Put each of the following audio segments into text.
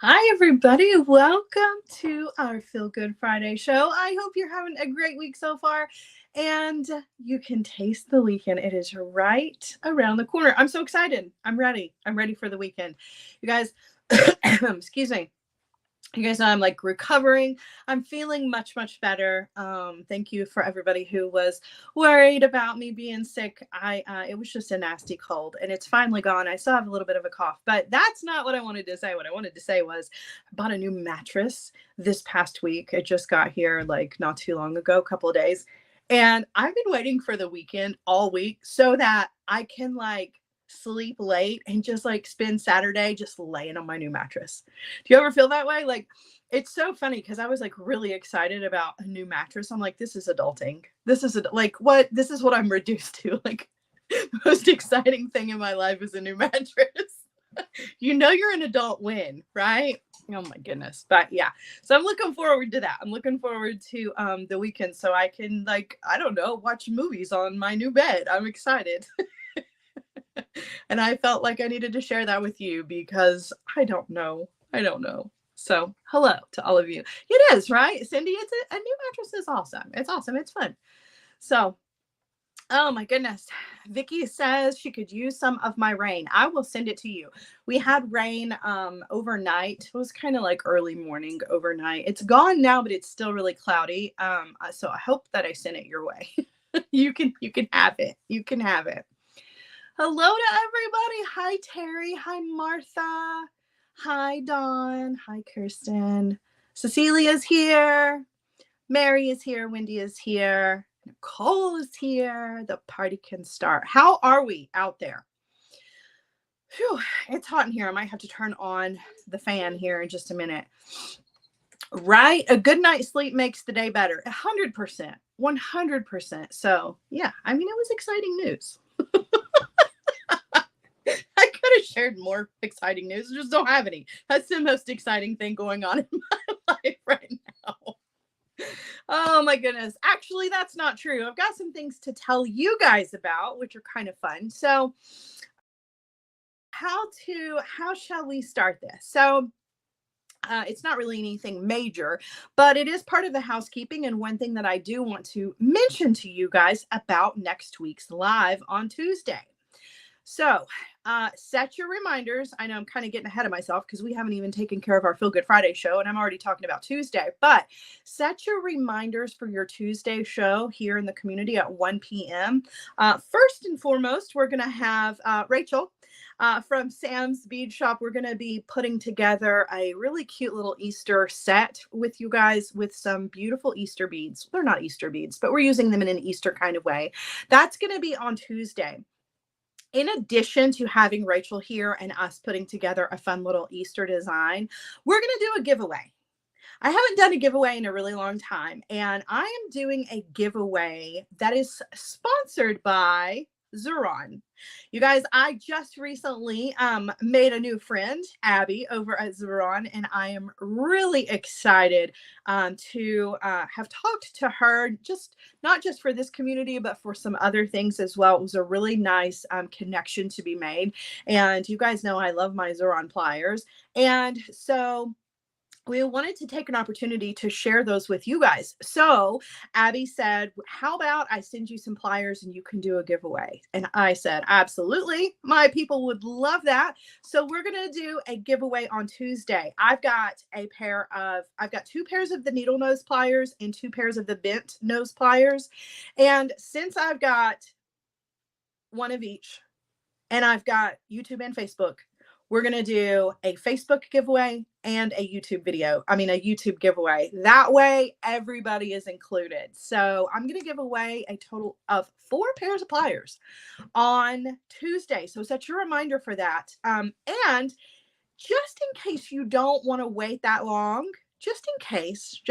Hi, everybody. Welcome to our Feelgood Friday show. I hope you're having a great week so far and you can taste the weekend. It is right around the corner. I'm so excited. I'm ready. I'm ready for the weekend. You guys, excuse me. You guys know I'm like recovering. I'm feeling much better. Thank you for everybody who was worried about me being sick. It was just a nasty cold and it's finally gone. I still have a little bit of a cough, but that's not what I wanted to say. What I wanted to say was I bought a new mattress this past week. It just got here like not too long ago, a couple of days. And I've been waiting for the weekend all week so that I can like sleep late and just like spend Saturday just laying on my new mattress. Do you ever feel that way? Like, it's so funny because I was like really excited about a new mattress. I'm like, this is adulting. This is like what this is what I'm reduced to. Like, the most exciting thing in my life is a new mattress. You're an adult win, right? Oh my goodness. But yeah. So I'm looking forward to that. I'm looking forward to the weekend so I can like, I don't know, watch movies on my new bed. I'm excited. And I felt like I needed to share that with you because I don't know. I don't know. So, hello to all of you. It is, right? Cindy, it's a new mattress is awesome. It's awesome. It's fun. So, oh my goodness. Vicky says she could use some of my rain. I will send it to you. We had rain overnight. It was kind of like early morning overnight. It's gone now, but it's still really cloudy. So I hope that I sent it your way. You can have it. You can have it. Hello to everybody. Hi, Terry. Hi, Martha. Hi, Dawn. Hi, Kirsten. Cecilia's here. Mary is here. Wendy is here. Nicole is here. The party can start. How are we out there? Phew, it's hot in here. I might have to turn on the fan here in just a minute. Right? A good night's sleep makes the day better. 100%. 100%. So, yeah, I mean, it was exciting news. I could have shared more exciting news. I just don't have any. That's the most exciting thing going on in my life right now. Oh my goodness. Actually, that's not true. I've got some things to tell you guys about, which are kind of fun. So, how shall we start this? So, it's not really anything major, but it is part of the housekeeping. And one thing that I do want to mention to you guys about next week's live on Tuesday. So, set your reminders. I know I'm kind of getting ahead of myself because we haven't even taken care of our Feel Good Friday show, and I'm already talking about Tuesday. But set your reminders for your Tuesday show here in the community at 1 p.m. First and foremost, we're going to have Rachel from Sam's Bead Shop. We're going to be putting together a really cute little Easter set with you guys with some beautiful Easter beads. They're not Easter beads, but we're using them in an Easter kind of way. That's going to be on Tuesday. In addition to having Rachel here and us putting together a fun little Easter design, we're going to do a giveaway. I haven't done a giveaway in a really long time, and I am doing a giveaway that is sponsored by Zuron. You guys, I just recently made a new friend, Abby, over at Zuron, and I am really excited to have talked to her, just not just for this community, but for some other things as well. It was a really nice connection to be made. And you guys know I love my Zuron pliers. And so we wanted to take an opportunity to share those with you guys. So Abby said, how about I send you some pliers and you can do a giveaway? And I said, absolutely. My people would love that. So we're going to do a giveaway on Tuesday. I've got two pairs of the needle nose pliers and 2 pairs of the bent nose pliers. And since I've got one of each and I've got YouTube and Facebook, we're going to do a Facebook giveaway and a YouTube giveaway. That way, everybody is included. So I'm going to give away a total of 4 pairs of pliers on Tuesday. So set your reminder for that. And just in case you don't want to wait that long, just in case,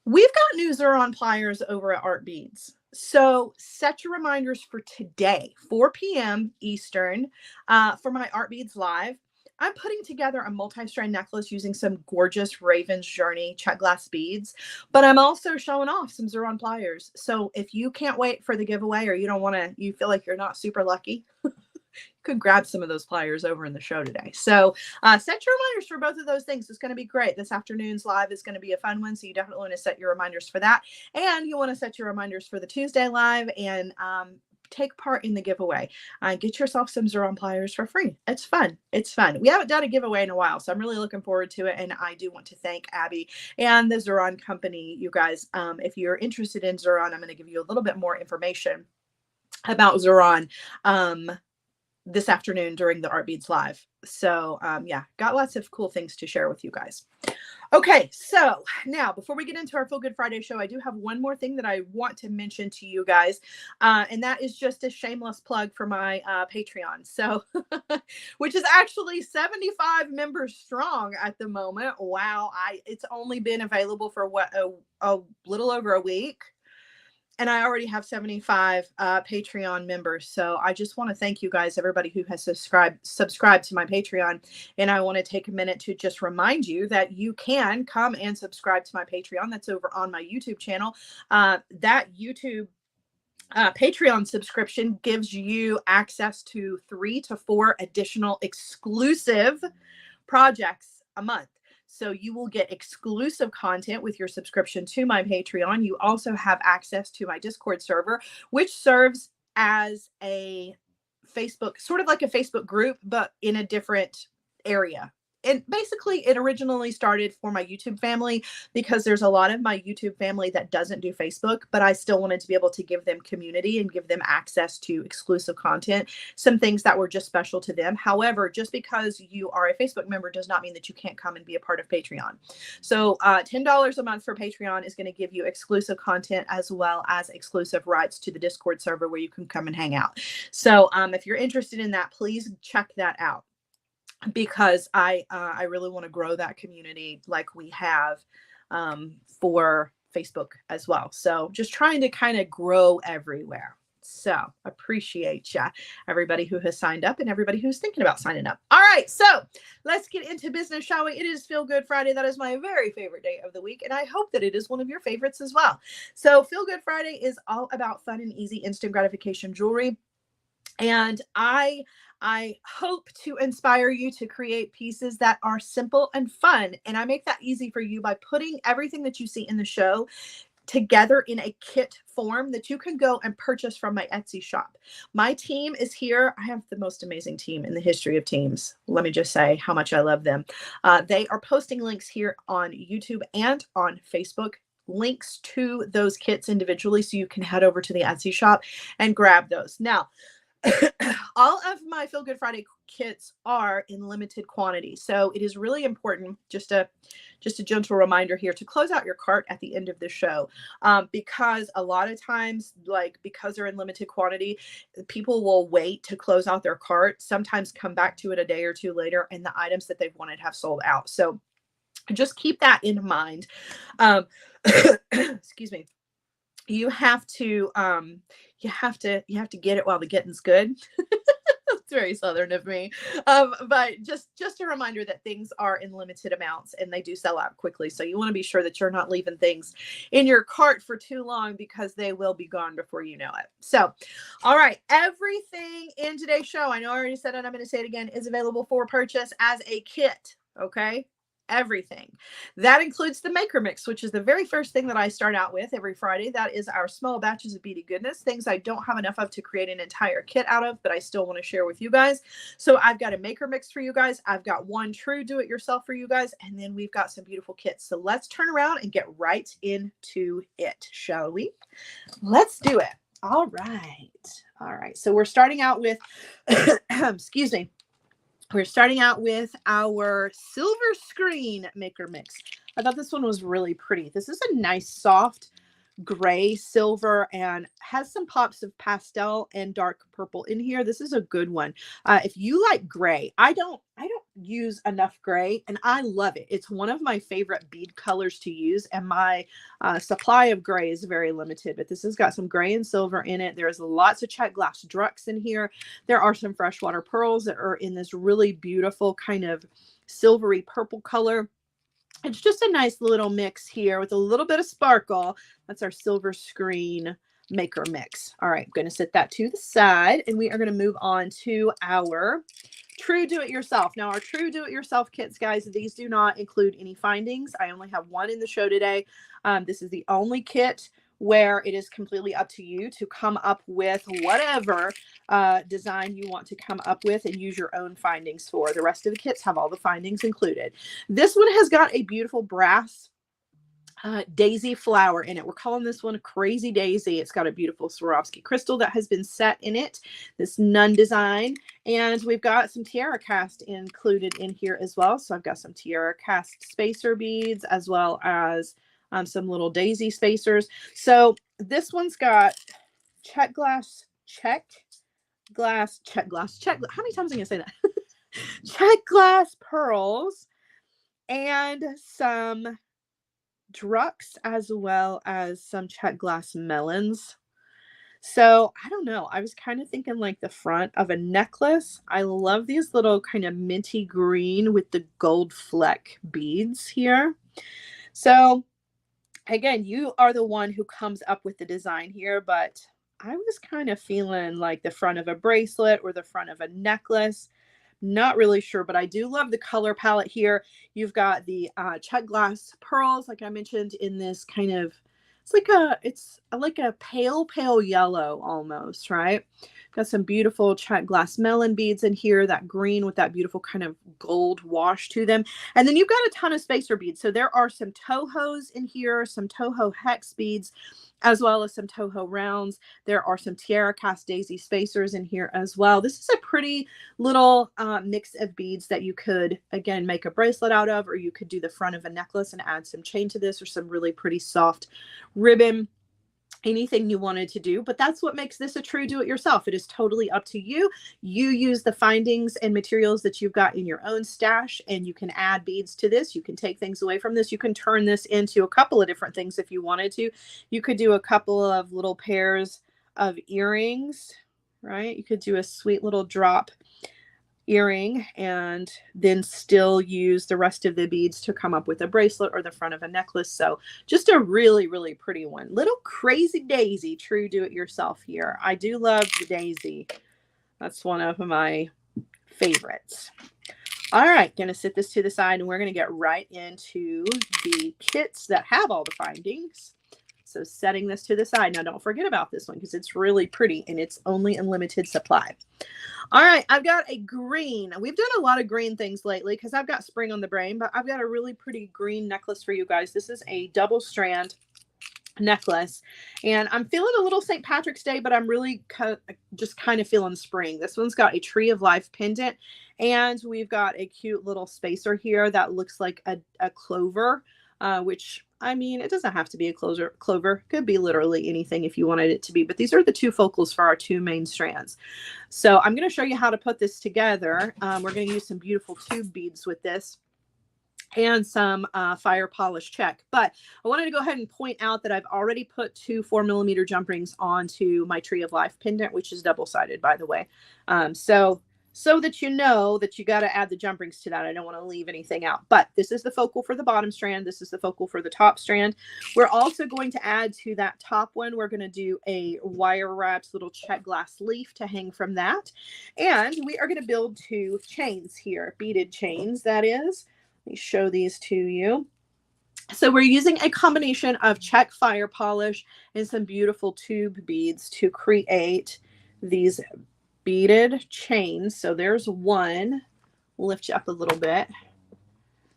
we've got new Zuron pliers over at Art Beads. So set your reminders for today, 4 p.m. Eastern, for my Art Beads Live. I'm putting together a multi-strand necklace using some gorgeous Raven's Journey check glass beads, but I'm also showing off some Zuron pliers. So if you can't wait for the giveaway or you feel like you're not super lucky, could grab some of those pliers over in the show today. So set your reminders for both of those things. It's going to be great. This afternoon's live is going to be a fun one. So you definitely want to set your reminders for that. And you want to set your reminders for the Tuesday live and take part in the giveaway. Get yourself some Xuron pliers for free. It's fun. It's fun. We haven't done a giveaway in a while, so I'm really looking forward to it. And I do want to thank Abby and the Xuron company. You guys, if you're interested in Xuron, I'm going to give you a little bit more information about Xuron this afternoon during the Art Beads Live. So yeah, got lots of cool things to share with you guys. Okay, so now before we get into our Feel Good Friday show, I do have one more thing that I want to mention to you guys, and that is just a shameless plug for my Patreon. So, which is actually 75 members strong at the moment. Wow, it's only been available for what a little over a week. And I already have 75 Patreon members. So I just want to thank you guys, everybody who has subscribed to my Patreon. And I want to take a minute to just remind you that you can come and subscribe to my Patreon. That's over on my YouTube channel. That YouTube Patreon subscription gives you access to 3 to 4 additional exclusive projects a month. So you will get exclusive content with your subscription to my Patreon. You also have access to my Discord server, which serves as a Facebook, sort of like a Facebook group, but in a different area. And basically it originally started for my YouTube family because there's a lot of my YouTube family that doesn't do Facebook, but I still wanted to be able to give them community and give them access to exclusive content, some things that were just special to them. However, just because you are a Facebook member does not mean that you can't come and be a part of Patreon. So $10 a month for Patreon is going to give you exclusive content as well as exclusive rights to the Discord server where you can come and hang out. So if you're interested in that, please check that out, because I really want to grow that community like we have for Facebook as well. So just trying to kind of grow everywhere. So appreciate ya, everybody who has signed up and everybody who's thinking about signing up. All right, so let's get into business, shall we? It is Feel Good Friday. That is my very favorite day of the week, and I hope that it is one of your favorites as well. So Feel Good Friday is all about fun and easy instant gratification jewelry. And I hope to inspire you to create pieces that are simple and fun. And I make that easy for you by putting everything that you see in the show together in a kit form that you can go and purchase from my Etsy shop. My team is here. I have the most amazing team in the history of teams. Let me just say how much I love them. They are posting links here on YouTube and on Facebook, links to those kits individually, so you can head over to the Etsy shop and grab those. Now, all of my Feel Good Friday kits are in limited quantity. So it is really important, just a gentle reminder here, to close out your cart at the end of the show. Because a lot of times, because they're in limited quantity, people will wait to close out their cart, sometimes come back to it a day or two later, and the items that they've wanted have sold out. So just keep that in mind. Excuse me. You have to get it while the getting's good. That's very Southern of me. But just a reminder that things are in limited amounts and they do sell out quickly. So you want to be sure that you're not leaving things in your cart for too long, because they will be gone before you know it. So, all right, everything in today's show, I know I already said it, I'm going to say it again, is available for purchase as a kit. Okay. Everything. That includes the maker mix, which is the very first thing that I start out with every Friday. That is our small batches of beady goodness, things I don't have enough of to create an entire kit out of, but I still want to share with you guys. So I've got a maker mix for you guys. I've got one true do-it-yourself for you guys. And then we've got some beautiful kits. So let's turn around and get right into it, shall we? Let's do it. All right. All right. So we're starting out with, excuse me. We're starting out with our silver screen maker mix. I thought this one was really pretty. This is a nice soft gray silver and has some pops of pastel and dark purple in here. This is a good one. If you like gray, I don't use enough gray, and I love it. It's one of my favorite bead colors to use, and my supply of gray is very limited, but this has got some gray and silver in it. There's lots of check glass drucks in here. There are some freshwater pearls that are in this really beautiful kind of silvery purple color. It's just a nice little mix here with a little bit of sparkle. That's our silver screen maker mix. All right, I'm going to set that to the side, and we are going to move on to our true do-it-yourself. Now, our true do-it-yourself kits, guys, these do not include any findings. I only have one in the show today. This is the only kit where it is completely up to you to come up with whatever design you want to come up with and use your own findings for. The rest of the kits have all the findings included. This one has got a beautiful brass daisy flower in it. We're calling this one a Crazy Daisy. It's got a beautiful Swarovski crystal that has been set in it, this nun design. And we've got some tiara cast included in here as well. So I've got some tiara cast spacer beads as well as some little daisy spacers. So this one's got check glass. How many times am I going to say that? Check glass pearls and some drucks as well as some check glass melons. So I don't know. I was kind of thinking like the front of a necklace. I love these little kind of minty green with the gold fleck beads here. So again, you are the one who comes up with the design here, but I was kind of feeling like the front of a bracelet or the front of a necklace. Not really sure, but I do love the color palette here. You've got the check glass pearls, like I mentioned, in this kind of, it's like a pale yellow almost, right? Got some beautiful check glass melon beads in here, that green with that beautiful kind of gold wash to them. And then you've got a ton of spacer beads. So there are some Tohos in here, some Toho hex beads, as well as some Toho rounds. There are some tiara cast daisy spacers in here as well. This is a pretty little mix of beads that you could, again, make a bracelet out of, or you could do the front of a necklace and add some chain to this, or some really pretty soft ribbon. Anything you wanted to do, but that's what makes this a true do-it-yourself. It is totally up to you. You use the findings and materials that you've got in your own stash, and you can add beads to this. You can take things away from this. You can turn this into a couple of different things if you wanted to. You could do a couple of little pairs of earrings, right? You could do a sweet little drop earring and then still use the rest of the beads to come up with a bracelet or the front of a necklace. So just a really, really pretty one. Little Crazy Daisy, true do-it-yourself here. I do love the daisy. That's one of my favorites. All right, going to set this to the side, and we're going to get right into the kits that have all the findings. So setting this to the side. Now, don't forget about this one because it's really pretty and it's only in limited supply. All right, I've got a green. We've done a lot of green things lately because I've got spring on the brain, but I've got a really pretty green necklace for you guys. This is a double strand necklace, and I'm feeling a little St. Patrick's Day, but I'm really just kind of feeling spring. This one's got a Tree of Life pendant, and we've got a cute little spacer here that looks like a clover, which, I mean, it doesn't have to be a clover. Could be literally anything if you wanted it to be, but these are the two focals for our two main strands. So I'm going to show you how to put this together. We're going to use some beautiful tube beads with this and some fire polish check. But I wanted to go ahead and point out that I've already put 2 4mm jump rings onto my Tree of Life pendant, which is double-sided, by the way. So that you know that you got to add the jump rings to that. I don't want to leave anything out. But this is the focal for the bottom strand. This is the focal for the top strand. We're also going to add to that top one. We're going to do a wire wrapped little check glass leaf to hang from that. And we are going to build 2 chains here, beaded chains, that is. Let me show these to you. So we're using a combination of check fire polish and some beautiful tube beads to create these beaded chains. So there's one. We'll lift you up a little bit.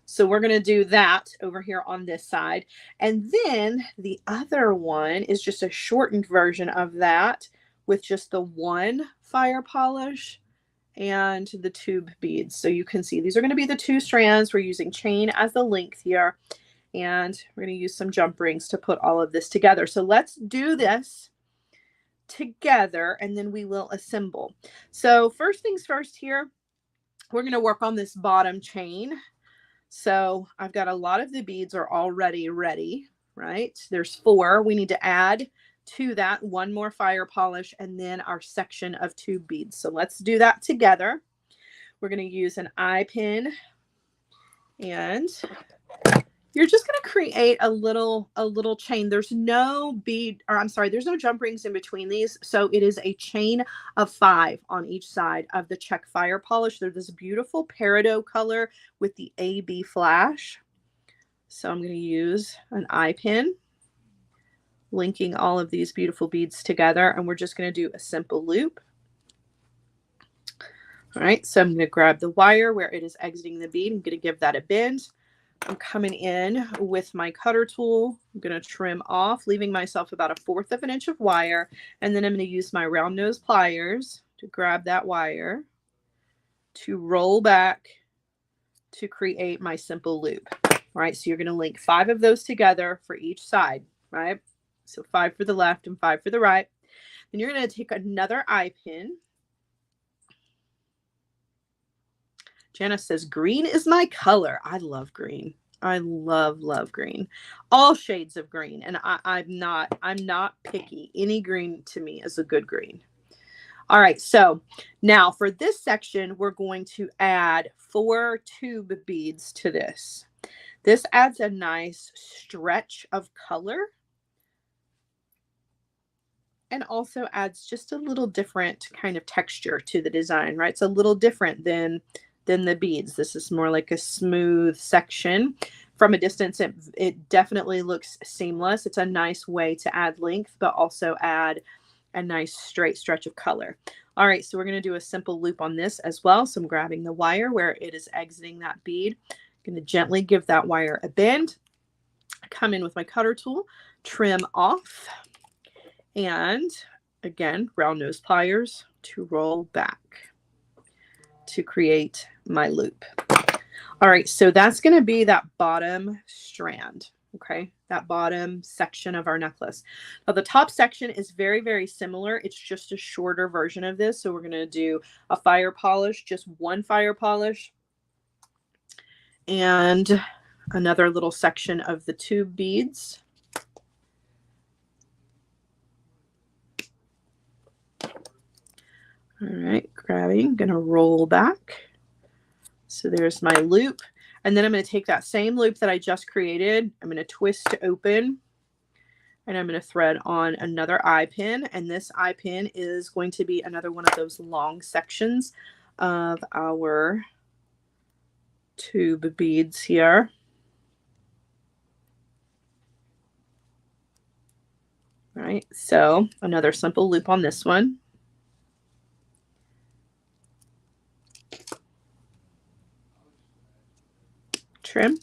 So we're going to do that over here on this side. And then the other one is just a shortened version of that with just the one fire polish and the tube beads. So you can see these are going to be the 2 strands. We're using chain as the length here. And we're going to use some jump rings to put all of this together. So let's do this together and then we will assemble. So first things first here, we're going to work on this bottom chain. So I've got a lot of the beads are already ready, right? There's 4. We need to add to that 1 more fire polish and then our section of tube beads. So let's do that together. We're going to use an eye pin and you're just going to create a little chain. There's no bead, or I'm sorry, there's no jump rings in between these. So it is a chain of 5 on each side of the check fire polish. They're this beautiful peridot color with the AB flash. So I'm going to use an eye pin, linking all of these beautiful beads together, and we're just going to do a simple loop. All right, so I'm going to grab the wire where it is exiting the bead. I'm going to give that a bend. I'm coming in with my cutter tool. I'm going to trim off, leaving myself about 1/4 of an inch of wire. And then I'm going to use my round nose pliers to grab that wire, to roll back, to create my simple loop. All right, so you're going to link 5 of those together for each side, right? So 5 for the left and 5 for the right. Then you're going to take another eye pin. Janice says, green is my color. I love green. I love green. All shades of green. And I'm not picky. Any green to me is a good green. All right. So now for this section, we're going to add 4 tube beads to this. This adds a nice stretch of color and also adds just a little different kind of texture to the design, right? It's a little different than the beads. This is more like a smooth section. From a distance, it definitely looks seamless. It's a nice way to add length, but also add a nice straight stretch of color. All right, so we're going to do a simple loop on this as well. So I'm grabbing the wire where it is exiting that bead. I'm going to gently give that wire a bend. Come in with my cutter tool, trim off, and again, round nose pliers to roll back to create my loop. All right, so that's going to be that bottom strand, okay, that bottom section of our necklace. Now the top section is very, very similar. It's just a shorter version of this. So we're going to do a fire polish, just 1 fire polish, and another little section of the tube beads. All right, grabbing, gonna roll back. So there's my loop. And then I'm gonna take that same loop that I just created. I'm gonna twist to open, and I'm gonna thread on another eye pin. And this eye pin is going to be another one of those long sections of our tube beads here. All right, so another simple loop on this one. Trim.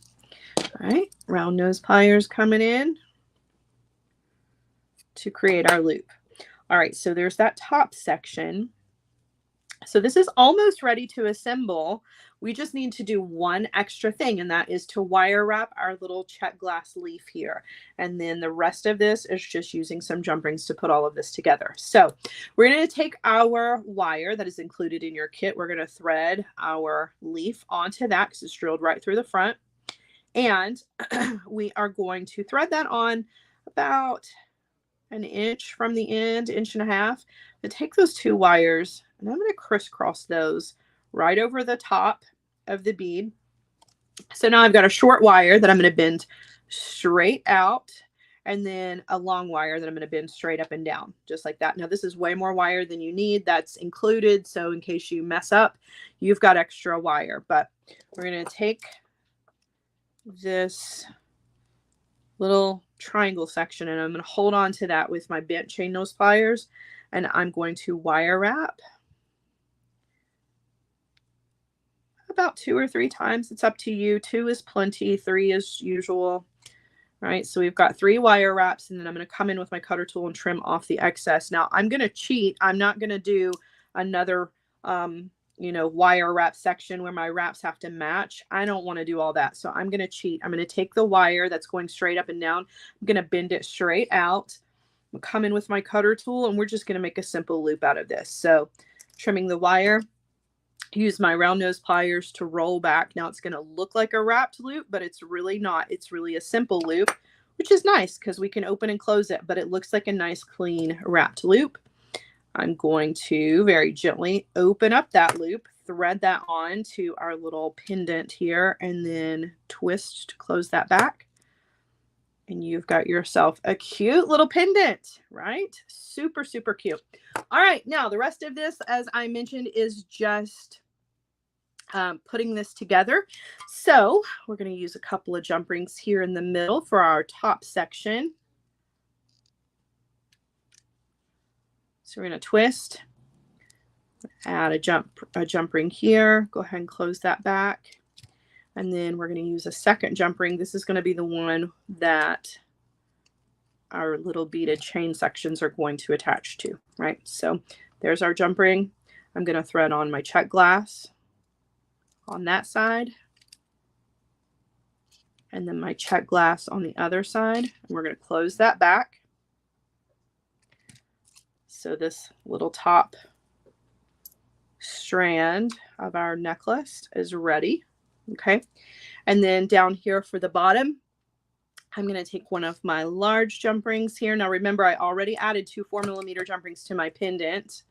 All right, round nose pliers coming in to create our loop. All right, so there's that top section. So this is almost ready to assemble. We just need to do one extra thing, and that is to wire wrap our little check glass leaf here. And then the rest of this is just using some jump rings to put all of this together. So we're going to take our wire that is included in your kit. We're going to thread our leaf onto that because it's drilled right through the front. And we are going to thread that on about 1 inch from the end, 1.5 inches. To take those 2 wires, and I'm going to crisscross those right over the top of the bead. So now I've got a short wire that I'm going to bend straight out, and then a long wire that I'm going to bend straight up and down, just like that. Now this is way more wire than you need. That's included. So in case you mess up, you've got extra wire. But we're going to take this little triangle section, and I'm going to hold on to that with my bent chain nose pliers, and I'm going to wire wrap about 2 or 3 times. It's up to you. 2 is plenty. 3 is usual. All right, so we've got 3 wire wraps, and then I'm going to come in with my cutter tool and trim off the excess. Now I'm going to cheat. I'm not going to do another wire wrap section where my wraps have to match. I don't want to do all that. So I'm going to cheat. I'm going to take the wire that's going straight up and down. I'm going to bend it straight out. I'm come in with my cutter tool, and we're just going to make a simple loop out of this. So trimming the wire, use my round nose pliers to roll back. Now it's going to look like a wrapped loop, but it's really not. It's really a simple loop, which is nice because we can open and close it, but it looks like a nice clean wrapped loop. I'm going to very gently open up that loop, thread that on to our little pendant here and then twist to close that back. And you've got yourself a cute little pendant, right? Super, super cute. All right, now the rest of this, as I mentioned, is just putting this together. So we're going to use a couple of jump rings here in the middle for our top section. So we're going to twist, add a jump ring here. Go ahead and close that back. And then we're going to use a second jump ring. This is going to be the one that our little beaded chain sections are going to attach to, right? So there's our jump ring. I'm going to thread on my check glass on that side. And then my check glass on the other side. And we're going to close that back. So this little top strand of our necklace is ready. Okay. And then down here for the bottom, I'm going to take one of my large jump rings here. Now remember, I already added 2 4mm jump rings to my pendant.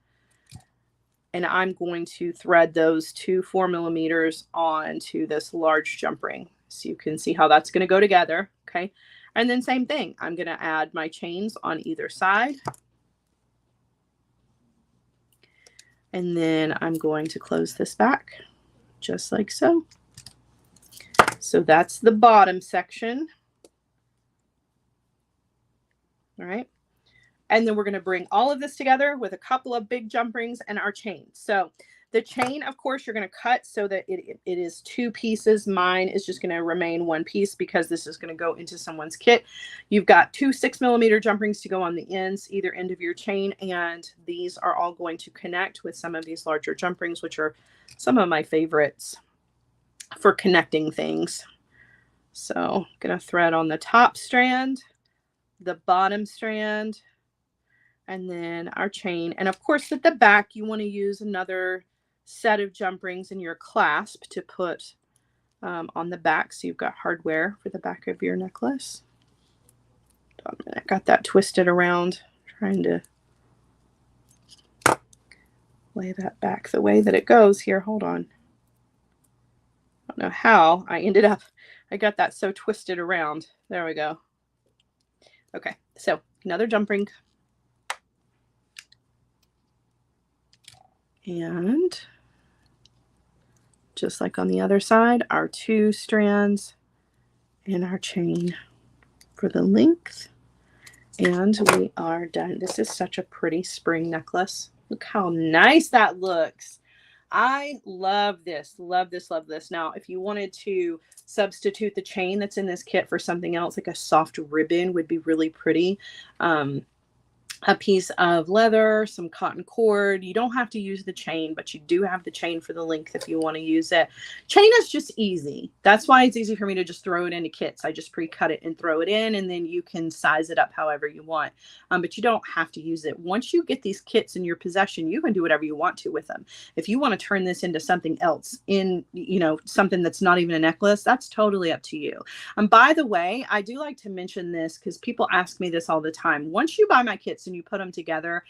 And I'm going to thread those 2 4mm onto this large jump ring. So you can see how that's going to go together. Okay. And then same thing. I'm going to add my chains on either side. And then I'm going to close this back just like so. So that's the bottom section. All right. And then we're going to bring all of this together with a couple of big jump rings and our chain. So the chain, of course, you're going to cut so that it is 2 pieces. Mine is just going to remain 1 piece because this is going to go into someone's kit. You've got 2 6mm jump rings to go on the ends, either end of your chain. And these are all going to connect with some of these larger jump rings, which are some of my favorites for connecting things. So I'm going to thread on the top strand, the bottom strand, and then our chain. And of course, at the back, you want to use another set of jump rings in your clasp to put on the back. So you've got hardware for the back of your necklace. I got that twisted around, trying to lay that back the way that it goes here. Hold on. I don't know how I got that so twisted around. There we go. Okay, so another jump ring. And just like on the other side, our 2 strands and our chain for the length. And we are done. This is such a pretty spring necklace. Look how nice that looks. I love this, love this, love this. Now, if you wanted to substitute the chain that's in this kit for something else, like a soft ribbon would be really pretty. A piece of leather, some cotton cord. You don't have to use the chain, but you do have the chain for the length if you want to use it. Chain is just easy. That's why it's easy for me to just throw it into kits. I just pre-cut it and throw it in, and then you can size it up however you want. But you don't have to use it. Once you get these kits in your possession, you can do whatever you want to with them. If you want to turn this into something else, in something that's not even a necklace, that's totally up to you. By the way, I do like to mention this because people ask me this all the time. Once you buy my kits and you put them together,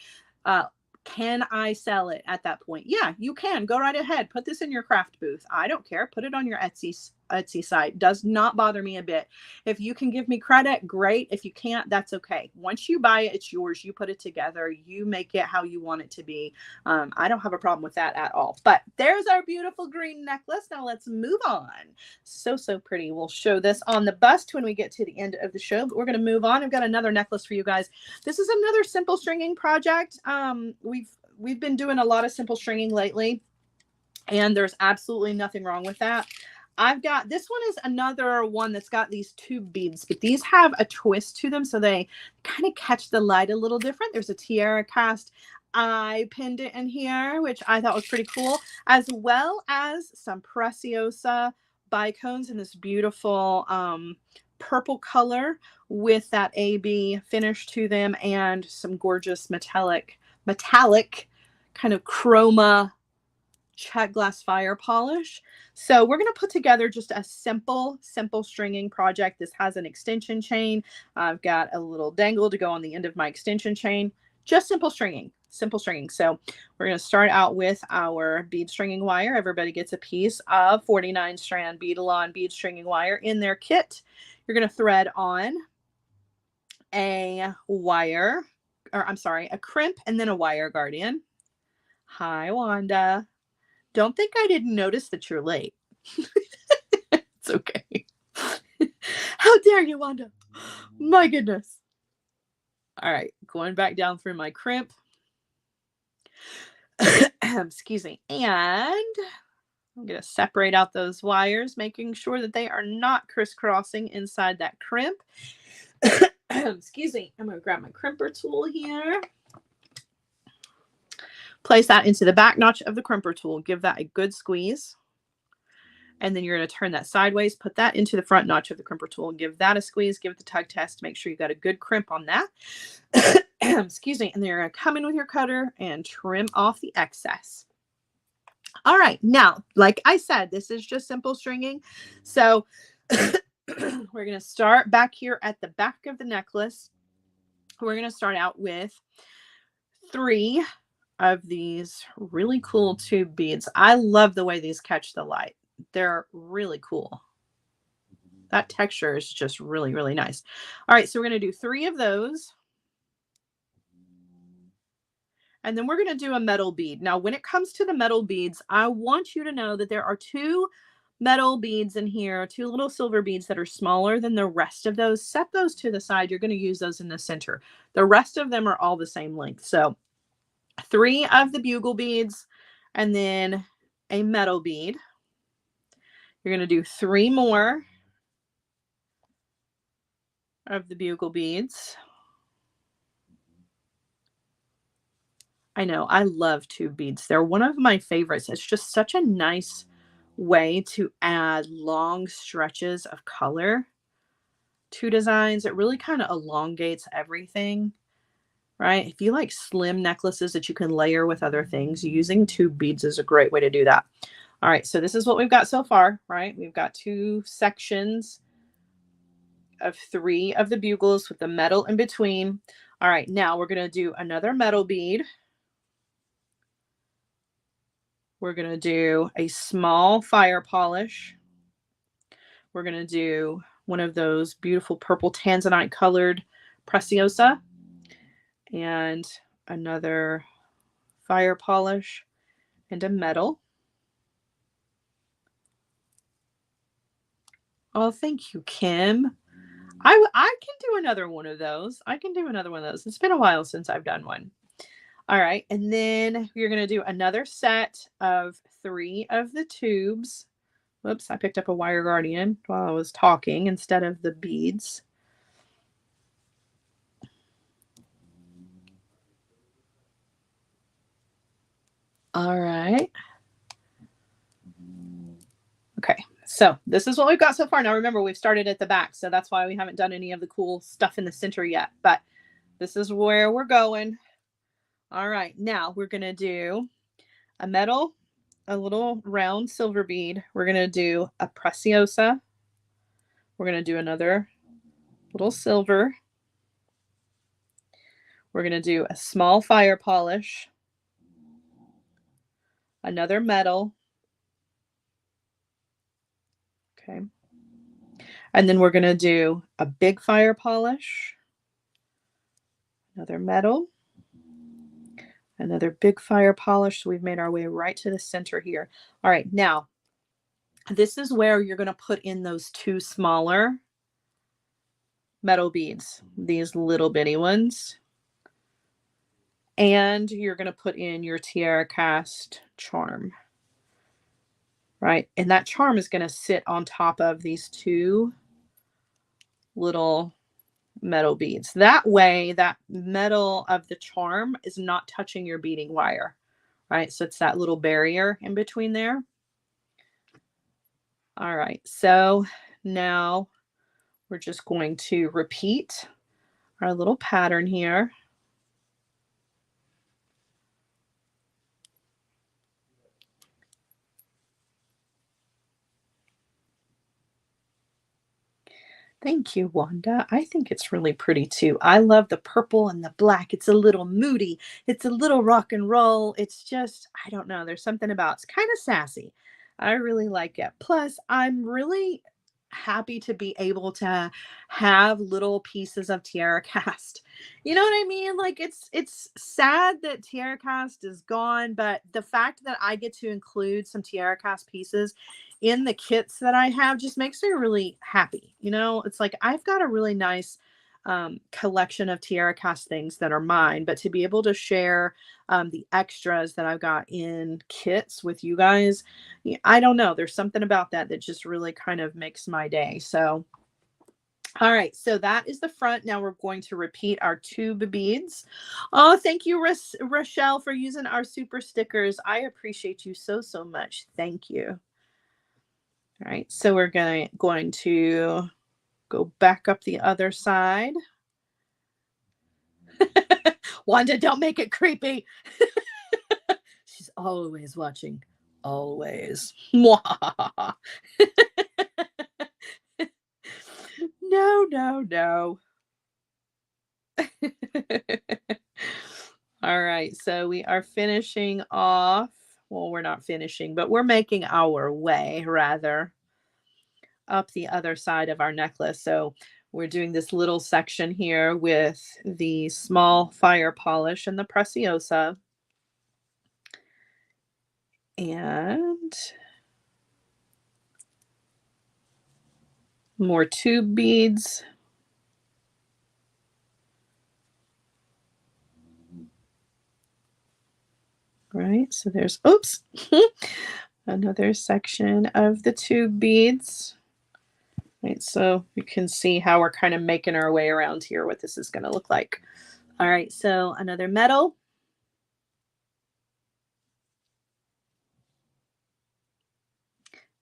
can I sell it at that point? Yeah, you can. Go right ahead. Put this in your craft booth. I don't care. Put it on your Etsy site. Does not bother me a bit. If you can give me credit, great. If you can't, that's okay. Once you buy it, it's yours. You put it together. You make it how you want it to be. I don't have a problem with that at all. But there's our beautiful green necklace. Now let's move on. So, so pretty. We'll show this on the bust when we get to the end of the show. But we're going to move on. I've got another necklace for you guys. This is another simple stringing project. We've been doing a lot of simple stringing lately, and there's absolutely nothing wrong with that. I've got, this one is another one that's got these 2 beads, but these have a twist to them, so they kind of catch the light a little different. There's a tiara cast eye pendant in here, which I thought was pretty cool, as well as some Preciosa bicones in this beautiful purple color with that AB finish to them, and some gorgeous metallic kind of chroma check glass fire polish. So we're going to put together just a simple stringing project. This has an extension chain. I've got a little dangle to go on the end of my extension chain. Just simple stringing. simple stringing. So we're going to start out with our bead stringing wire. Everybody gets a piece of 49 strand bead-along bead stringing wire in their kit. You're going to thread on a wire, or I'm sorry, a crimp and then a wire guardian. Hi, Wanda. Don't think I didn't notice that you're late. It's okay. How dare you, Wanda? My goodness. All right, going back down through my crimp. Excuse me. And I'm going to separate out those wires, making sure that they are not crisscrossing inside that crimp. Excuse me. I'm going to grab my crimper tool here. Place that into the back notch of the crimper tool. Give that a good squeeze. And then you're going to turn that sideways, put that into the front notch of the crimper tool, give that a squeeze, give it the tug test, make sure you got a good crimp on that. Excuse me. And then you're going to come in with your cutter and trim off the excess. All right. Now, like I said, this is just simple stringing. So we're going to start back here at the back of the necklace. We're going to start out with 3 of these really cool tube beads. I love the way these catch the light. They're really cool. That texture is just really, really nice. All right, so we're going to do 3 of those. And then we're going to do a metal bead. Now, when it comes to the metal beads, I want you to know that there are 2 metal beads in here, 2 little silver beads that are smaller than the rest of those. Set those to the side. You're going to use those in the center. The rest of them are all the same length. So 3 of the bugle beads and then a metal bead. You're going to do 3 more of the bugle beads. I know, I love tube beads. They're one of my favorites. It's just such a nice way to add long stretches of color to designs. It really kind of elongates everything, right? If you like slim necklaces that you can layer with other things, using tube beads is a great way to do that. All right, so this is what we've got so far, right? We've got 2 sections of 3 of the bugles with the metal in between. All right, now we're going to do another metal bead. We're going to do a small fire polish. We're going to do one of those beautiful purple tanzanite colored preciosa and another fire polish and a metal. Oh, thank you, Kim. I can do another one of those. I can do another one of those. It's been a while since I've done one. All right. And then you're going to do another set of 3 of the tubes. Whoops, I picked up a wire guardian while I was talking instead of the beads. All right. Okay, so this is what we've got so far. Now remember, we've started at the back, so that's why we haven't done any of the cool stuff in the center yet, but this is where we're going. All right, now we're going to do a metal, a little round silver bead. We're going to do a preciosa. We're going to do another little silver. We're going to do a small fire polish, another metal. Okay. And then we're going to do a big fire polish, another metal, another big fire polish. So we've made our way right to the center here. All right, now this is where you're going to put in those 2 smaller metal beads, these little bitty ones. And you're going to put in your tiara cast charm, right? And that charm is going to sit on top of these 2 little metal beads. That way, that metal of the charm is not touching your beading wire, right? So it's that little barrier in between there. All right, so now we're just going to repeat our little pattern here. Thank you, Wanda. I think it's really pretty too. I love the purple and the black. It's a little moody. It's a little rock and roll. It's just, I don't know. There's something about it's kind of sassy. I really like it. Plus, I'm really happy to be able to have little pieces of tiara cast. You know what I mean? Like it's sad that tiara cast is gone, but the fact that I get to include some tiara cast pieces in the kits that I have just makes me really happy. You know, it's like I've got a really nice collection of tiara cast things that are mine, but to be able to share the extras that I've got in kits with you guys, I don't know. There's something about that that just really kind of makes my day. So, all right, so that is the front. Now we're going to repeat our tube beads. Oh, thank you, Rochelle, for using our super stickers. I appreciate you so, so much. Thank you. All right, so we're going to go back up the other side. Wanda, don't make it creepy. She's always watching. Always. No, no, no. All right, so we are finishing off. Well, we're not finishing, but we're making our way, rather, up the other side of our necklace. So we're doing this little section here with the small fire polish and the preciosa. And more tube beads. Right, so there's, oops, another section of the tube beads. Right, so you can see how we're kind of making our way around here, what this is going to look like. All right, so another metal.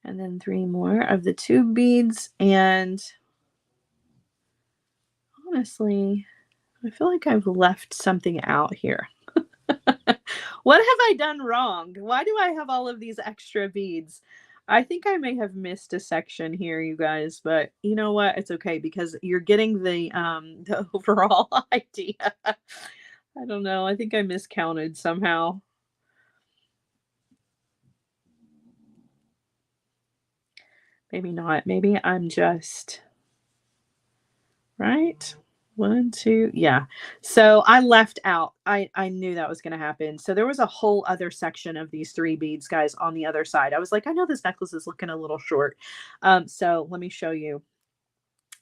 And then 3 more of the tube beads. And honestly, I feel like I've left something out here. What have I done wrong? Why do I have all of these extra beads? I think I may have missed a section here, you guys, but you know what? It's okay because you're getting the overall idea. I don't know. I think I miscounted somehow. Maybe not. Maybe I'm just right. 1, 2, yeah. So I left out. I knew that was going to happen. So there was a whole other section of these 3 beads, guys, on the other side. I was like, I know this necklace is looking a little short. So let me show you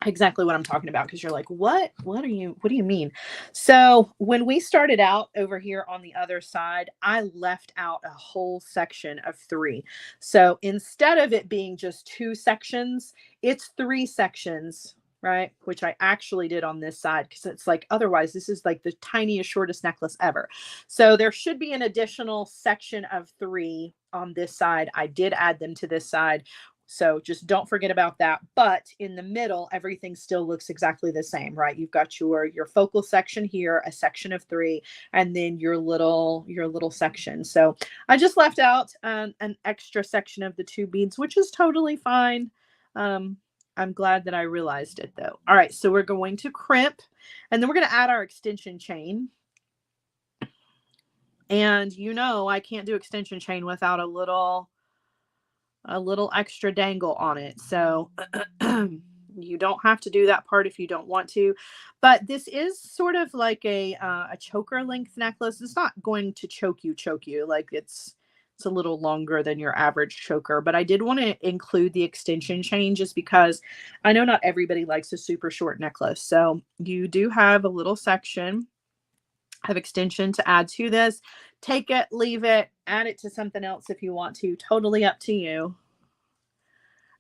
exactly what I'm talking about because you're like, what do you mean? So when we started out over here on the other side, I left out a whole section of 3. So instead of it being just 2 sections, it's 3 sections, right? Which I actually did on this side because it's like otherwise this is like the tiniest shortest necklace ever. So there should be an additional section of 3 on this side. I did add them to this side, so just don't forget about that. But in the middle, everything still looks exactly the same, right? You've got your focal section here, a section of 3, and then your little section. So I just left out an extra section of the 2 beads, which is totally fine. I'm glad that I realized it though. All right, so we're going to crimp, and then we're going to add our extension chain. And you know, I can't do extension chain without a little extra dangle on it. So you don't have to do that part if you don't want to, but this is sort of like a choker length necklace. It's not going to choke you like it's a little longer than your average choker, but I did want to include the extension chain just because I know not everybody likes a super short necklace. So you do have a little section of extension to add to this. Take it, leave it, add it to something else if you want to. Totally up to you.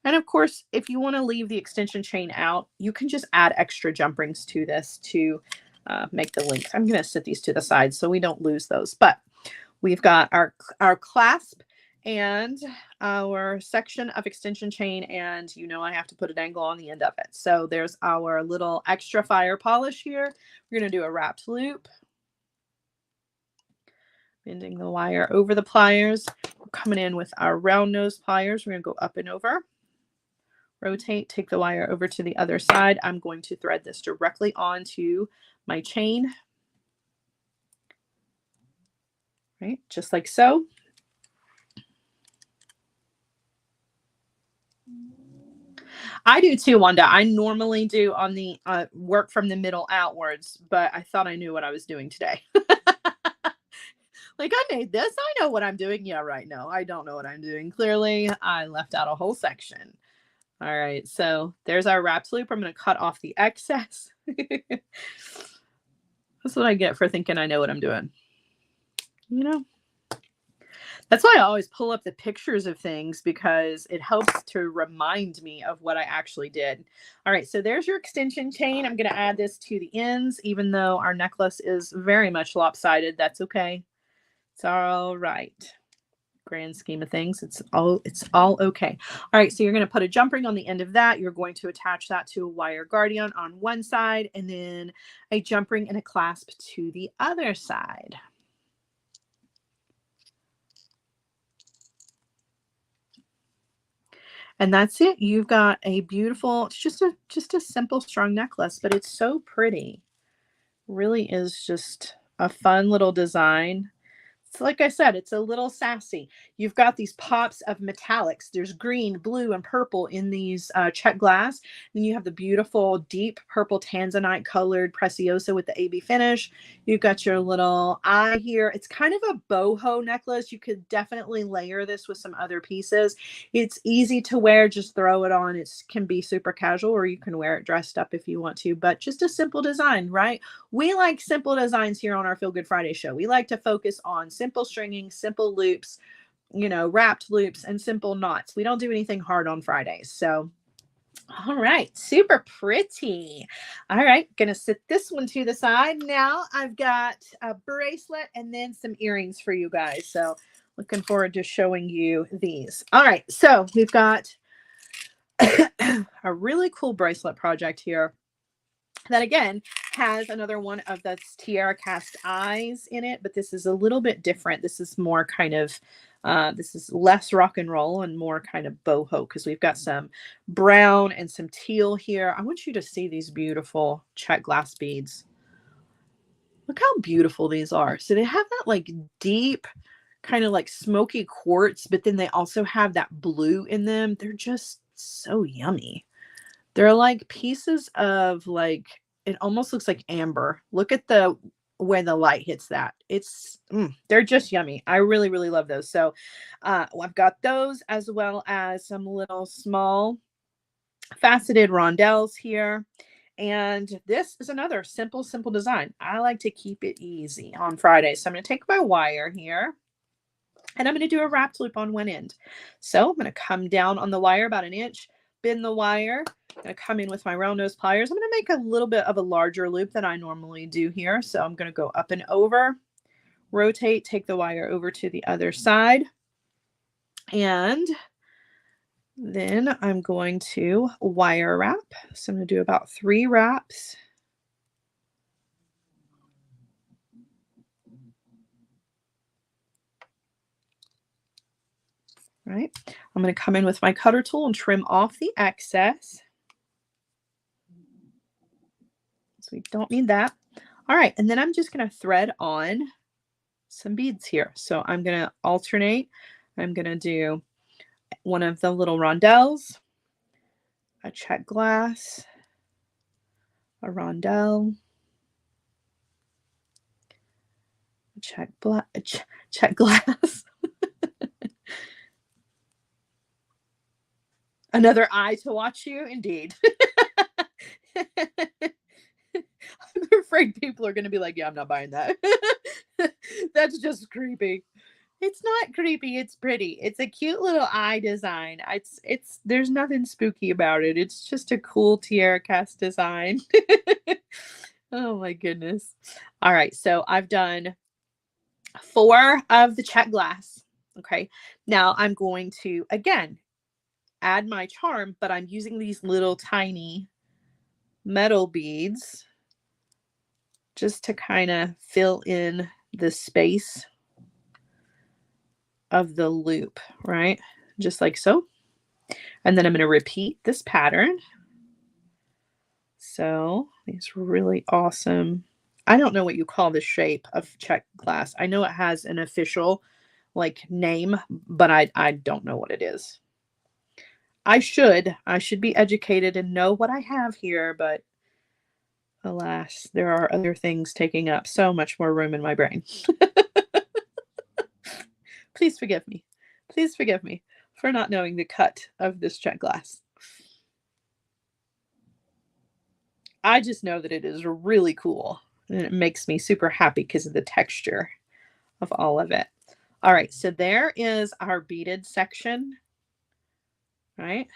And of course, if you want to leave the extension chain out, you can just add extra jump rings to this to make the length. I'm going to set these to the side so we don't lose those. But we've got our clasp and our section of extension chain, and you know I have to put a dangle on the end of it. So there's our little extra fire polish here. We're going to do a wrapped loop. Bending the wire over the pliers. We're coming in with our round nose pliers. We're going to go up and over. rotate, take the wire over to the other side. I'm going to thread this directly onto my chain, right? Just like so. I do too, Wanda. I normally do on the work from the middle outwards, but I thought I knew what I was doing today. Like, I made this. I know what I'm doing. Yeah, right. No, I don't know what I'm doing. Clearly, I left out a whole section. All right, so there's our wrapped loop. I'm going to cut off the excess. That's what I get for thinking I know what I'm doing. You know? That's why I always pull up the pictures of things, because it helps to remind me of what I actually did. All right, so there's your extension chain. I'm going to add this to the ends, even though our necklace is very much lopsided. That's okay. It's all right. Grand scheme of things, it's all okay. All right, so you're going to put a jump ring on the end of that. You're going to attach that to a wire guardian on one side, and then a jump ring and a clasp to the other side. And that's it. You've got a beautiful, it's just a simple strung necklace, but it's so pretty. Really is just a fun little design. So like I said, it's a little sassy. You've got these pops of metallics. There's green, blue, and purple in these check glass. Then you have the beautiful deep purple tanzanite colored preciosa with the AB finish. You've got your little eye here. It's kind of a boho necklace. You could definitely layer this with some other pieces. It's easy to wear. Just throw it on. It can be super casual, or you can wear it dressed up if you want to, but just a simple design, right? We like simple designs here on our Feel Good Friday show. We like to focus on simple stringing, simple loops, you know, wrapped loops, and simple knots. We don't do anything hard on Fridays. So, all right, super pretty. All right, gonna sit this one to the side. Now I've got a bracelet and then some earrings for you guys. So looking forward to showing you these. All right, so we've got a really cool bracelet project here that again has another one of the tiara cast eyes in it, but this is a little bit different. This is more kind of this is less rock and roll and more kind of boho, because we've got some brown and some teal here. I want you to see these beautiful check glass beads. Look how beautiful these are. So they have that like deep kind of like smoky quartz, but then they also have that blue in them. They're just so yummy. They're like pieces of like, it almost looks like amber. Look at the way the light hits that. It's, they're just yummy. I really, really love those. So I've got those, as well as some little small faceted rondelles here. And this is another simple design. I like to keep it easy on Friday. So I'm going to take my wire here, and I'm going to do a wrapped loop on one end. So I'm going to come down on the wire about an inch, bend the wire. I'm going to come in with my round nose pliers. I'm going to make a little bit of a larger loop than I normally do here. So I'm going to go up and over, rotate, take the wire over to the other side. And then I'm going to wire wrap. So I'm going to do about 3 wraps. Right. I'm going to come in with my cutter tool and trim off the excess. So we don't need that. All right. And then I'm just going to thread on some beads here. So I'm going to alternate. I'm going to do one of the little rondelles, a check glass, a rondelle, a check glass, another eye to watch you, indeed. I'm afraid people are going to be like, yeah, I'm not buying that. That's just creepy. It's not creepy. It's pretty. It's a cute little eye design. There's nothing spooky about it. It's just a cool tiara cast design. Oh my goodness. All right. So I've done 4 of the check glass. Okay. Now I'm going to, again, add my charm, but I'm using these little tiny metal beads just to kind of fill in the space of the loop, right? Just like so. And then I'm going to repeat this pattern. So these really awesome, I don't know what you call this shape of check glass. I know it has an official like name, but I don't know what it is. I should be educated and know what I have here, but alas, there are other things taking up so much more room in my brain. Please forgive me. Please forgive me for not knowing the cut of this check glass. I just know that it is really cool, and it makes me super happy because of the texture of all of it. All right, so there is our beaded section, right?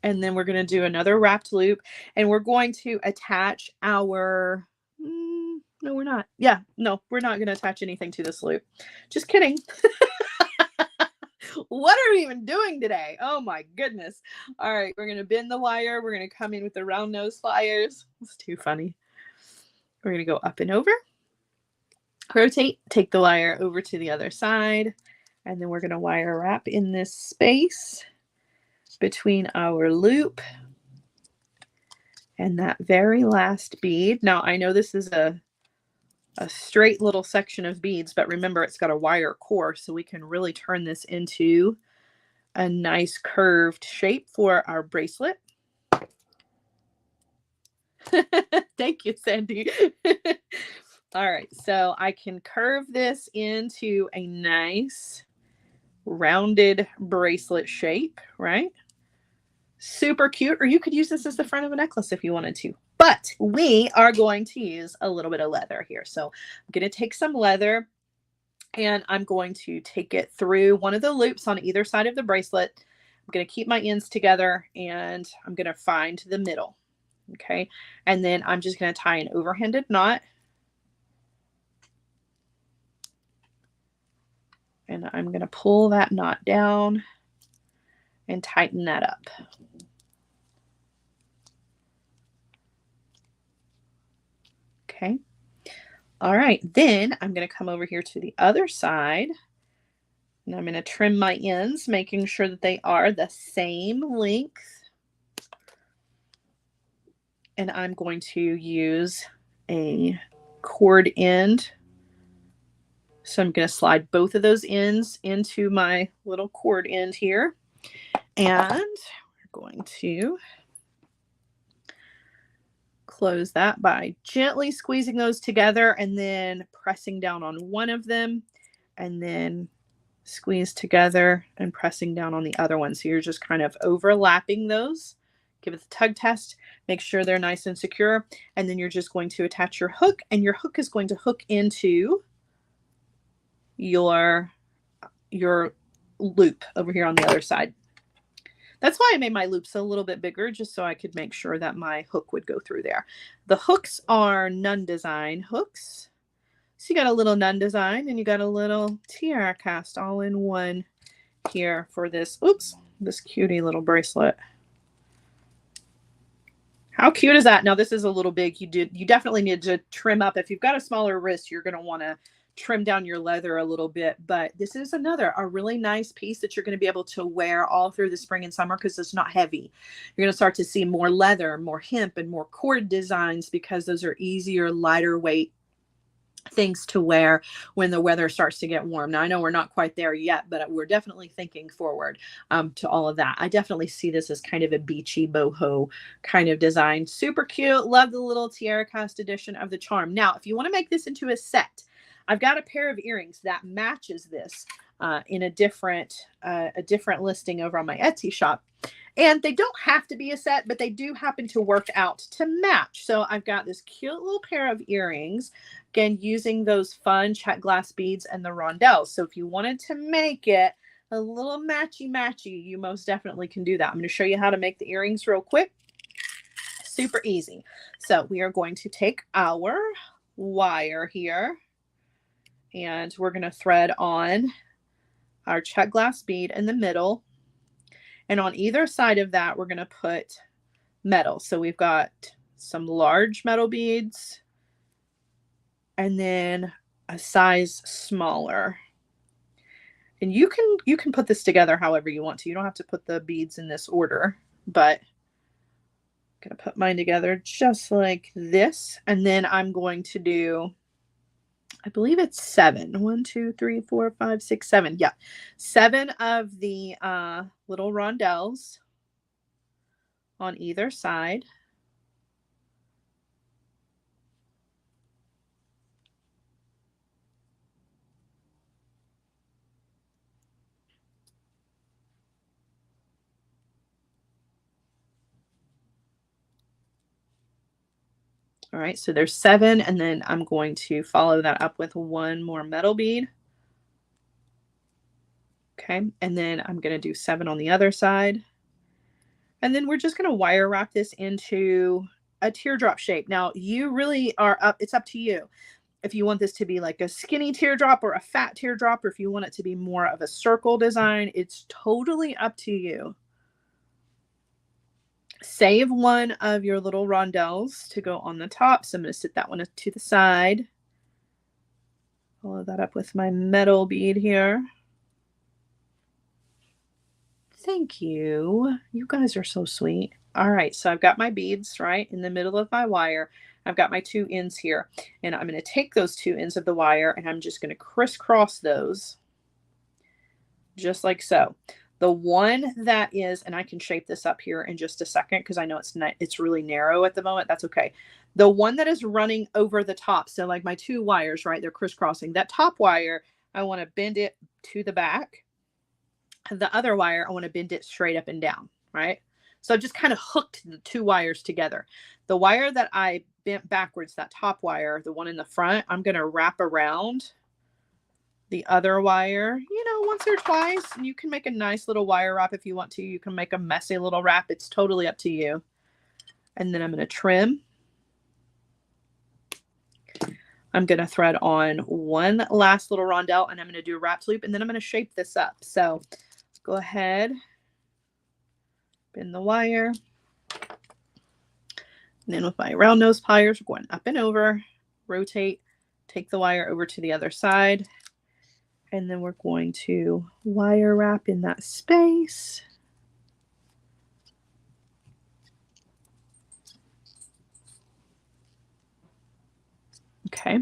And then we're going to do another wrapped loop, and we're going to attach our, no, we're not. Yeah, no, we're not going to attach anything to this loop. Just kidding. What are we even doing today? Oh my goodness. All right, we're going to bend the wire. We're going to come in with the round nose pliers. It's too funny. We're going to go up and over, rotate, take the wire over to the other side, and then we're going to wire wrap in this space between our loop and that very last bead. Now, I know this is a straight little section of beads, but remember it's got a wire core, so we can really turn this into a nice curved shape for our bracelet. Thank you, Sandy. All right, so I can curve this into a nice rounded bracelet shape, right? Super cute, or you could use this as the front of a necklace if you wanted to. But we are going to use a little bit of leather here. So I'm going to take some leather and I'm going to take it through one of the loops on either side of the bracelet. I'm going to keep my ends together and I'm going to find the middle. Okay. And then I'm just going to tie an overhanded knot. And I'm going to pull that knot down and tighten that up. Okay. All right. Then I'm going to come over here to the other side and I'm going to trim my ends, making sure that they are the same length. And I'm going to use a cord end. So I'm going to slide both of those ends into my little cord end here. And we're going to close that by gently squeezing those together and then pressing down on one of them and then squeeze together and pressing down on the other one. So you're just kind of overlapping those. Give it the tug test, make sure they're nice and secure. And then you're just going to attach your hook, and your hook is going to hook into your loop over here on the other side. That's why I made my loops a little bit bigger, just so I could make sure that my hook would go through there. The hooks are nun design hooks. So you got a little nun design and you got a little tiara cast all in one here for this, this cutie little bracelet. How cute is that? Now this is a little big. You definitely need to trim up. If you've got a smaller wrist, you're going to want to trim down your leather a little bit, but this is a really nice piece that you're going to be able to wear all through the spring and summer because it's not heavy. You're going to start to see more leather, more hemp, and more cord designs because those are easier, lighter weight things to wear when the weather starts to get warm. Now I know we're not quite there yet, but we're definitely thinking forward to all of that. I definitely see this as kind of a beachy boho kind of design. Super cute. Love the little tiara cast edition of the charm. Now, if you want to make this into a set, I've got a pair of earrings that matches this in a different listing over on my Etsy shop. And they don't have to be a set, but they do happen to work out to match. So I've got this cute little pair of earrings, again, using those fun check glass beads and the rondelles. So if you wanted to make it a little matchy, you most definitely can do that. I'm going to show you how to make the earrings real quick. Super easy. So we are going to take our wire here and we're going to thread on our check glass bead in the middle. And on either side of that, we're going to put metal. So we've got some large metal beads and then a size smaller. And you can put this together however you want to. You don't have to put the beads in this order, but I'm going to put mine together just like this. And then I'm going to do, I believe it's 7. 1, 2, 3, 4, 5, 6, 7. Yeah. 7 of the little rondelles on either side. All right, so there's 7, and then I'm going to follow that up with 1 more metal bead. Okay, and then I'm going to do 7 on the other side. And then we're just going to wire wrap this into a teardrop shape. Now, you really are up, it's up to you. If you want this to be like a skinny teardrop or a fat teardrop, or if you want it to be more of a circle design, it's totally up to you. Save one of your little rondelles to go on the top. So I'm going to sit that one to the side. Follow that up with my metal bead here. Thank you. You guys are so sweet. All right, so I've got my beads right in the middle of my wire. I've got my 2 ends here, and I'm going to take those 2 ends of the wire, and I'm just going to crisscross those just like so. The one that is, and I can shape this up here in just a second because I know it's really narrow at the moment. That's okay. The one that is running over the top, so like my 2 wires, right, they're crisscrossing. That top wire, I want to bend it to the back. The other wire, I want to bend it straight up and down, right? So I've just kind of hooked the 2 wires together. The wire that I bent backwards, that top wire, the one in the front, I'm going to wrap around the other wire, you know, once or twice. And you can make a nice little wire wrap if you want to. You can make a messy little wrap. It's totally up to you. And then I'm going to trim. I'm going to thread on one last little rondelle, and I'm going to do a wrapped loop, and then I'm going to shape this up. So go ahead, bend the wire. And then with my round nose pliers, we're going up and over, rotate, take the wire over to the other side. And then we're going to wire wrap in that space. Okay.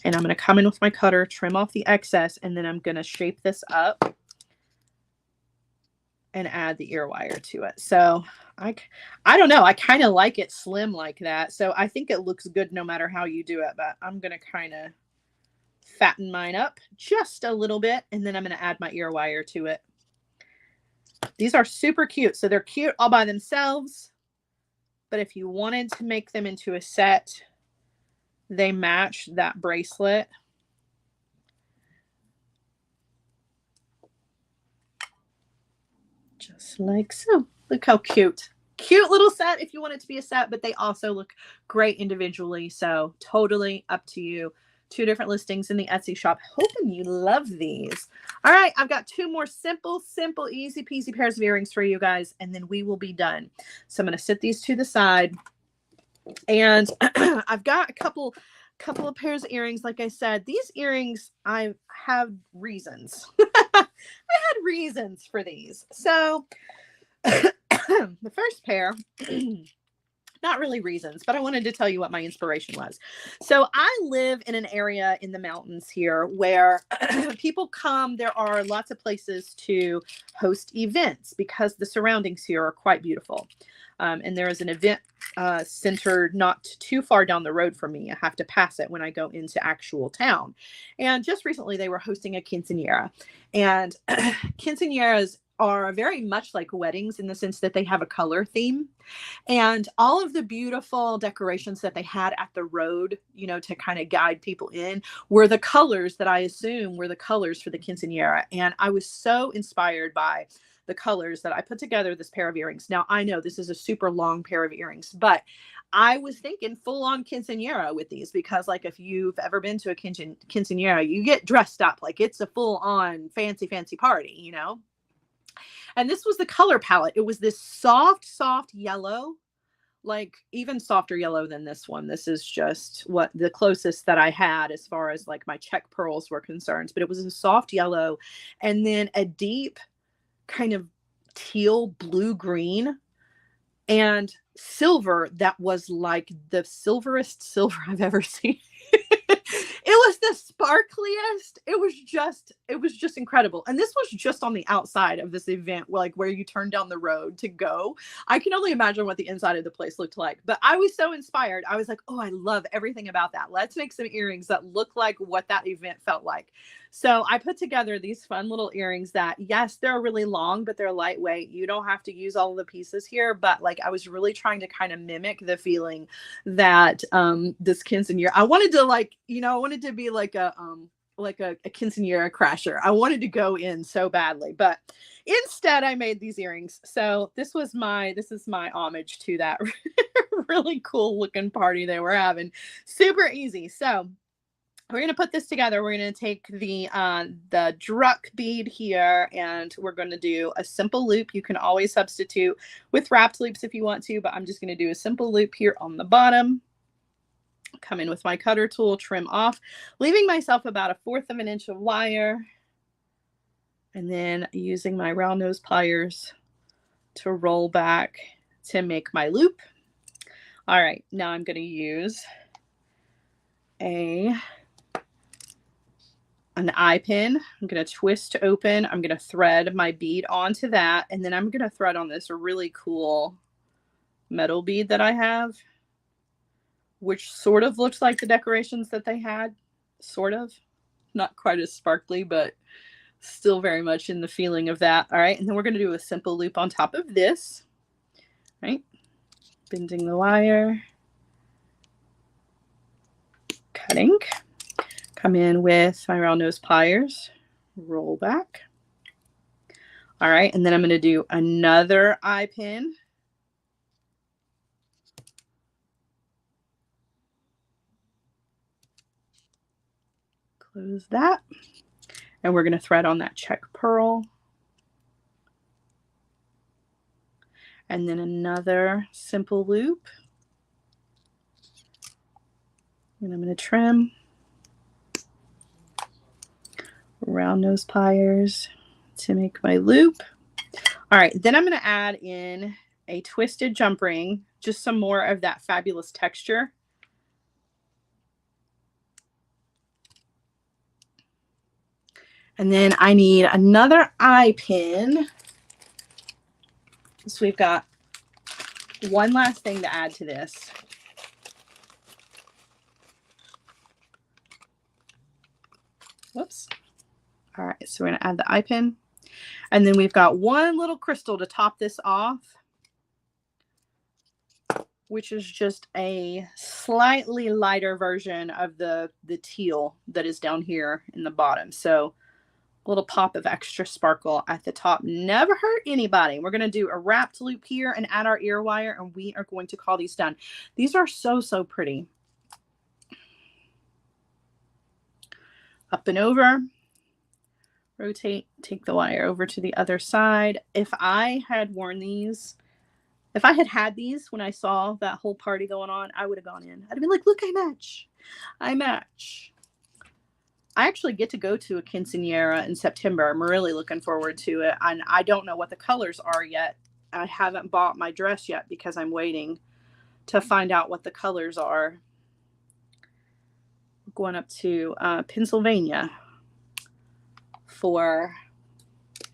And I'm going to come in with my cutter, trim off the excess, and then I'm going to shape this up and add the ear wire to it. So I don't know. I kind of like it slim like that. So I think it looks good no matter how you do it, but I'm going to kind of fatten mine up just a little bit, and then I'm going to add my ear wire to it. These are super cute. So they're cute all by themselves, but if you wanted to make them into a set, they match that bracelet. Just like so. Look how cute. Cute little set if you want it to be a set, but they also look great individually. So totally up to you. 2 different listings in the Etsy shop. Hoping you love these. All right, I've got 2 more simple, easy peasy pairs of earrings for you guys, and then we will be done. So I'm going to sit these to the side, and I've got a couple of pairs of earrings. Like I said, these earrings, I have reasons. I had reasons for these. So the first pair, not really reasons, but I wanted to tell you what my inspiration was. So I live in an area in the mountains here where people come. There are lots of places to host events because the surroundings here are quite beautiful. And there is an event center not too far down the road from me. I have to pass it when I go into actual town. And just recently they were hosting a quinceañera. And quinceañeras are very much like weddings in the sense that they have a color theme, and all of the beautiful decorations that they had at the road, you know, to kind of guide people in, were the colors that I assume were the colors for the quinceañera. And I was so inspired by the colors that I put together this pair of earrings. Now I know this is a super long pair of earrings, but I was thinking full on quinceañera with these, because like if you've ever been to a quinceañera, you get dressed up like it's a full on fancy party, you know? And this was the color palette. It was this soft yellow, like even softer yellow than this one. This is just what the closest that I had as far as like my check pearls were concerned, but it was a soft yellow and then a deep kind of teal blue green and silver that was like the silverest silver I've ever seen. It was the sparkliest. It was just incredible. And this was just on the outside of this event, like where you turn down the road to go. I can only imagine what the inside of the place looked like, but I was so inspired. I was like, oh, I love everything about that. Let's make some earrings that look like what that event felt like. So I put together these fun little earrings that, yes, they're really long, but they're lightweight. You don't have to use all of the pieces here, but like I was really trying to kind of mimic the feeling that this quinceanera, I wanted to like, you know, I wanted to be like a quinceanera crasher. I wanted to go in so badly, but instead I made these earrings. So this is my homage to that really cool looking party they were having. Super easy. So we're going to put this together. We're going to take the druck bead here and we're going to do a simple loop. You can always substitute with wrapped loops if you want to, but I'm just going to do a simple loop here on the bottom. Come in with my cutter tool, trim off, leaving myself about 1/4 of an inch of wire. And then using my round nose pliers to roll back to make my loop. All right, now I'm going to use an eye pin. I'm going to twist open. I'm going to thread my bead onto that. And then I'm going to thread on this really cool metal bead that I have, which sort of looks like the decorations that they had. Sort of. Not quite as sparkly, but still very much in the feeling of that. All right. And then we're going to do a simple loop on top of this. Right. Bending the wire. Cutting. Come in with my round nose pliers, roll back. All right, and then I'm going to do another eye pin. Close that. And we're going to thread on that check pearl. And then another simple loop. And I'm going to trim. Round nose pliers to make my loop. All right, then I'm going to add in a twisted jump ring, just some more of that fabulous texture. And then I need another eye pin. So we've got one last thing to add to this. Whoops. All right, so we're going to add the eye pin. And then we've got one little crystal to top this off, which is just a slightly lighter version of the teal that is down here in the bottom. So a little pop of extra sparkle at the top. Never hurt anybody. We're going to do a wrapped loop here and add our ear wire, and we are going to call these done. These are so, so pretty. Up and over. Rotate, take the wire over to the other side. If I had worn these, if I had had these when I saw that whole party going on, I would have gone in. I'd have been like, look, I match. I match. I actually get to go to a quinceanera in September. I'm really looking forward to it. And I don't know what the colors are yet. I haven't bought my dress yet because I'm waiting to find out what the colors are. Going up to Pennsylvania for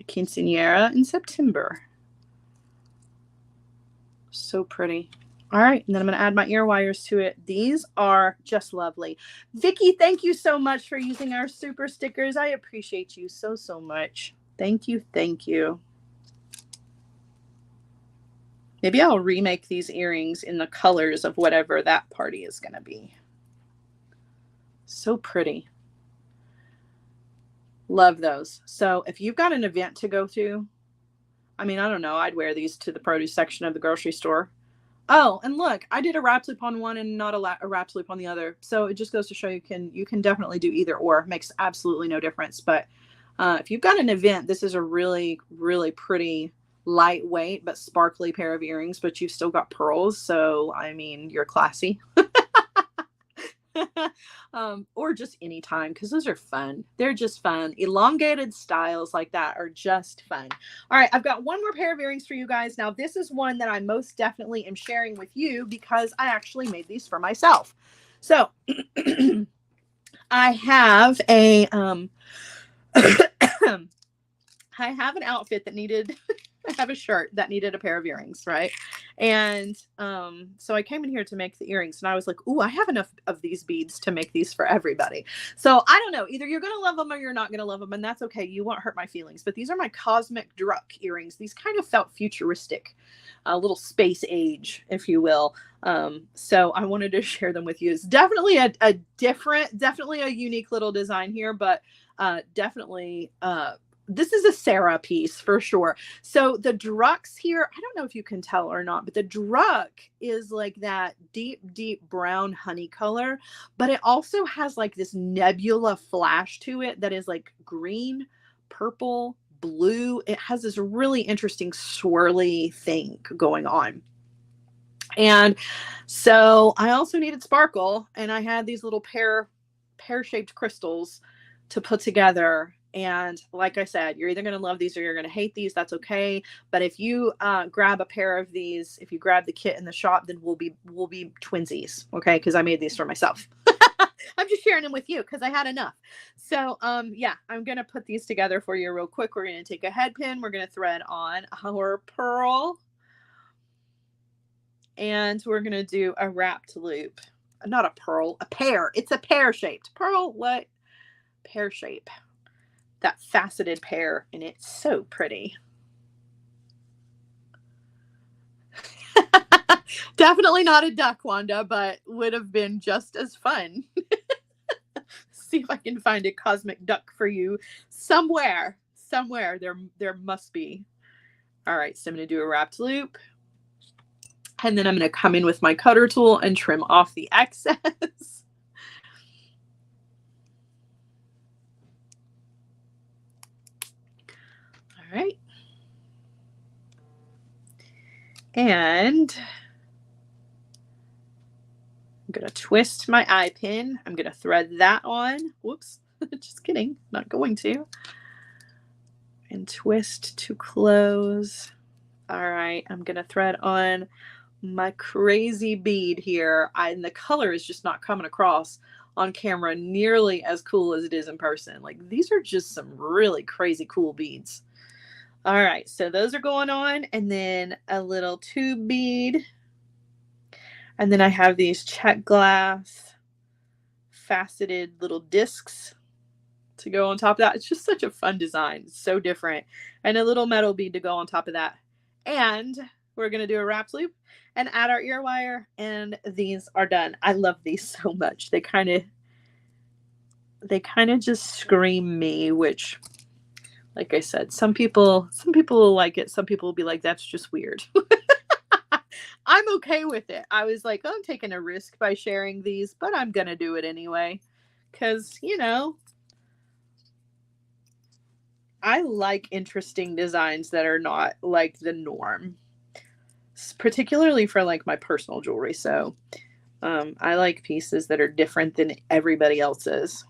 a quinceanera in September. So pretty. All right, and then I'm going to add my ear wires to it. These are just lovely. Vicki, thank you so much for using our super stickers. I appreciate you so, so much. Thank you, thank you. Maybe I'll remake these earrings in the colors of whatever that party is going to be. So pretty. Love those. So if you've got an event to go to, I mean, I don't know, I'd wear these to the produce section of the grocery store. Oh, and look, I did a wrapped loop on one and not a wrapped loop on the other. So it just goes to show you can definitely do either or. Makes absolutely no difference. But if you've got an event, this is a really, really pretty lightweight but sparkly pair of earrings, but you've still got pearls. So, I mean, you're classy. Or just anytime, because those are fun. They're just fun. Elongated styles like that are just fun. All right, I've got one more pair of earrings for you guys. Now, this is one that I most definitely am sharing with you because I actually made these for myself. So I have a I have an outfit that needed I have a shirt that needed a pair of earrings, right? And so I came in here to make the earrings, and I was like, ooh, I have enough of these beads to make these for everybody. So I don't know, either you're gonna love them or you're not gonna love them, and that's okay. You won't hurt my feelings. But these are my cosmic druck earrings. These kind of felt futuristic, a little space age, if you will. So I wanted to share them with you. It's definitely a different, definitely a unique little design here, but definitely this is a Sara piece for sure. So the drucks here, I don't know if you can tell or not, but the druck is like that deep, deep brown honey color, but it also has like this nebula flash to it that is like green, purple, blue. It has this really interesting swirly thing going on. And so I also needed sparkle, and I had these little pear-shaped crystals to put together. And like I said, you're either going to love these or you're going to hate these. That's okay. But if you grab a pair of these, if you grab the kit in the shop, then we'll be twinsies. Okay. Cause I made these for myself. I'm just sharing them with you because I had enough. So yeah, I'm going to put these together for you real quick. We're going to take a head pin. We're going to thread on our pearl. And we're going to do a wrapped loop. Not a pearl, a pear. It's a pear-shaped. Pearl, what? Pear shape. That faceted pear, and it's so pretty. Definitely not a duck, Wanda, but would have been just as fun. See if I can find a cosmic duck for you somewhere. Somewhere there must be. All right, so I'm going to do a wrapped loop. And then I'm going to come in with my cutter tool and trim off the excess. All right. And I'm going to twist my eye pin. I'm going to thread that on. Whoops. Just kidding. Not going to. And twist to close. All right. I'm going to thread on my crazy bead here. And the color is just not coming across on camera nearly as cool as it is in person. Like, these are just some really crazy cool beads. All right, so those are going on, and then a little tube bead. And then I have these check glass faceted little discs to go on top of that. It's just such a fun design. It's so different. And a little metal bead to go on top of that. And we're going to do a wrapped loop and add our ear wire, and these are done. I love these so much. They kind of just scream me, which, like I said, some people will like it. Some people will be like, that's just weird. I'm okay with it. I was like, I'm taking a risk by sharing these, but I'm going to do it anyway. Because, you know, I like interesting designs that are not like the norm, particularly for like my personal jewelry. So I like pieces that are different than everybody else's.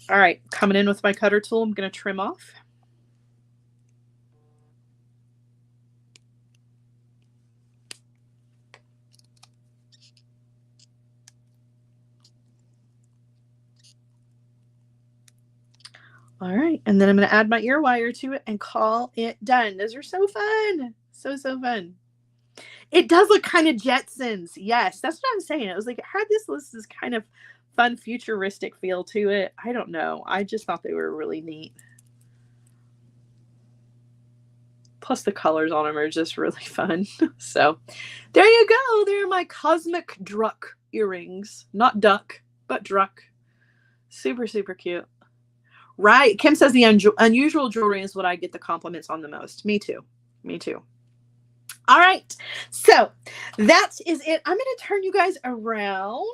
All right, coming in with my cutter tool, I'm going to trim off. All right, and then I'm going to add my ear wire to it and call it done. Those are so fun. So fun. It does look kind of Jetsons. Yes, that's what I'm saying. It was like, it had this kind of fun futuristic feel to it. I don't know. I just thought they were really neat. Plus the colors on them are just really fun. So there you go. They're my cosmic druck earrings. Not duck, but druck. Super, super cute. Right. Kim says the unusual jewelry is what I get the compliments on the most. Me too. Me too. All right. So that is it. I'm going to turn you guys around.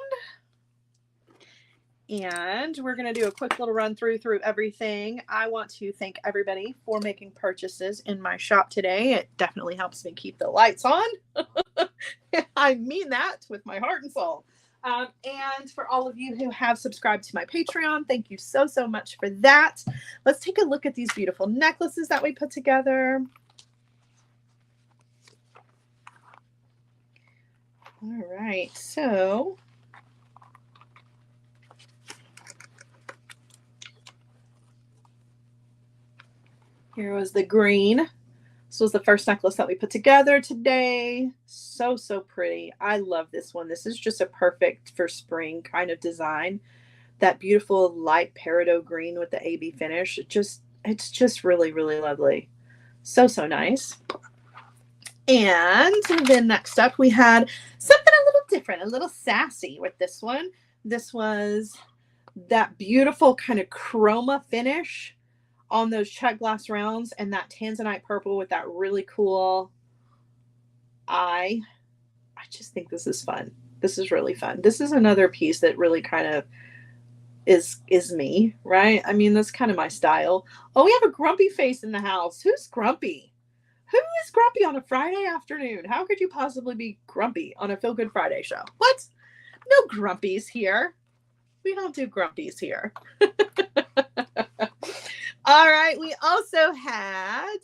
And we're going to do a quick little run through everything. I want to thank everybody for making purchases in my shop today. It definitely helps me keep the lights on. I mean that with my heart and soul. And for all of you who have subscribed to my Patreon, thank you so, so much for that. Let's take a look at these beautiful necklaces that we put together. All right, so here was the green. This was the first necklace that we put together today. So, so pretty. I love this one. This is just a perfect for spring kind of design. That beautiful light peridot green with the AB finish. It's just really, really lovely. So, so nice. And then next up we had something a little different, a little sassy with this one. This was that beautiful kind of chroma finish on those check glass rounds and that tanzanite purple with that really cool eye. I just think this is fun. This is really fun. This is another piece that really kind of is me, right? I mean, that's kind of my style. Oh, we have a grumpy face in the house. Who's grumpy? Who is grumpy on a Friday afternoon? How could you possibly be grumpy on a Feel Good Friday show? What? No grumpies here. We don't do grumpies here. All right. We also had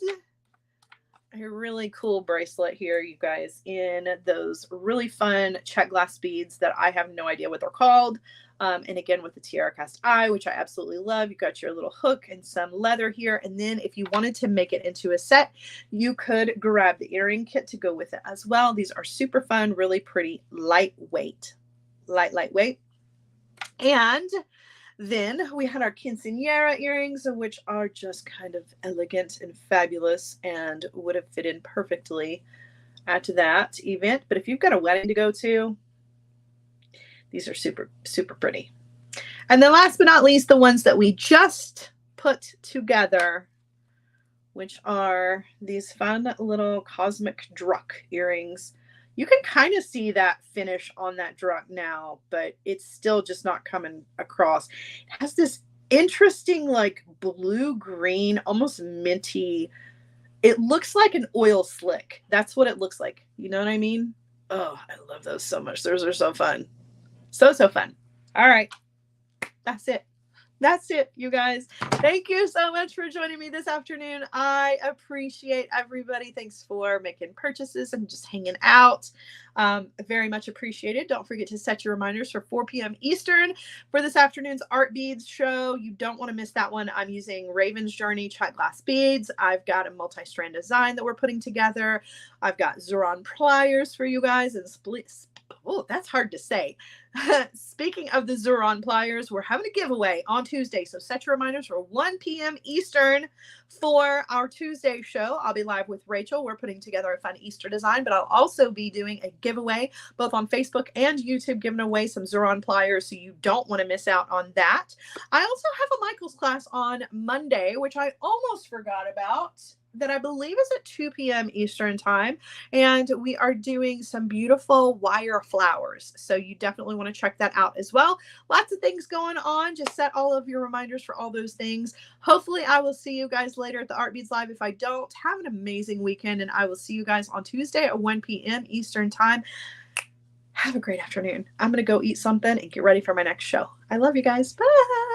a really cool bracelet here, you guys, in those really fun check glass beads that I have no idea what they're called. And again, with the tiara cast eye, which I absolutely love. You got your little hook and some leather here. And then if you wanted to make it into a set, you could grab the earring kit to go with it as well. These are super fun, really pretty, lightweight. Lightweight. And then we had our quinceañera earrings, which are just kind of elegant and fabulous and would have fit in perfectly at that event. But if you've got a wedding to go to, these are super, super pretty. And then last but not least, the ones that we just put together, which are these fun little cosmic druck earrings. You can kind of see that finish on that druck now, but it's still just not coming across. It has this interesting, like blue-green, almost minty. It looks like an oil slick. That's what it looks like. You know what I mean? Oh, I love those so much. Those are so fun. So, so fun. All right. That's it. That's it, you guys. Thank you so much for joining me this afternoon. I appreciate everybody. Thanks for making purchases and just hanging out. Very much appreciated. Don't forget to set your reminders for 4 p.m. Eastern for this afternoon's Art Beads show. You don't want to miss that one. I'm using Raven's Journey check glass beads. I've got a multi-strand design that we're putting together. I've got Zuron pliers for you guys and oh, that's hard to say. Speaking of the Zuron pliers, we're having a giveaway on Tuesday. So set your reminders for 1 p.m. Eastern for our Tuesday show. I'll be live with Rachel. We're putting together a fun Easter design, but I'll also be doing a giveaway both on Facebook and YouTube, giving away some Zuron pliers. So you don't want to miss out on that. I also have a Michael's class on Monday, which I almost forgot about, that I believe is at 2 p.m. Eastern time. And we are doing some beautiful wire flowers. So you definitely want to check that out as well. Lots of things going on. Just set all of your reminders for all those things. Hopefully I will see you guys later at the Art Beads Live. If I don't, have an amazing weekend, and I will see you guys on Tuesday at 1 p.m. Eastern time. Have a great afternoon. I'm going to go eat something and get ready for my next show. I love you guys. Bye.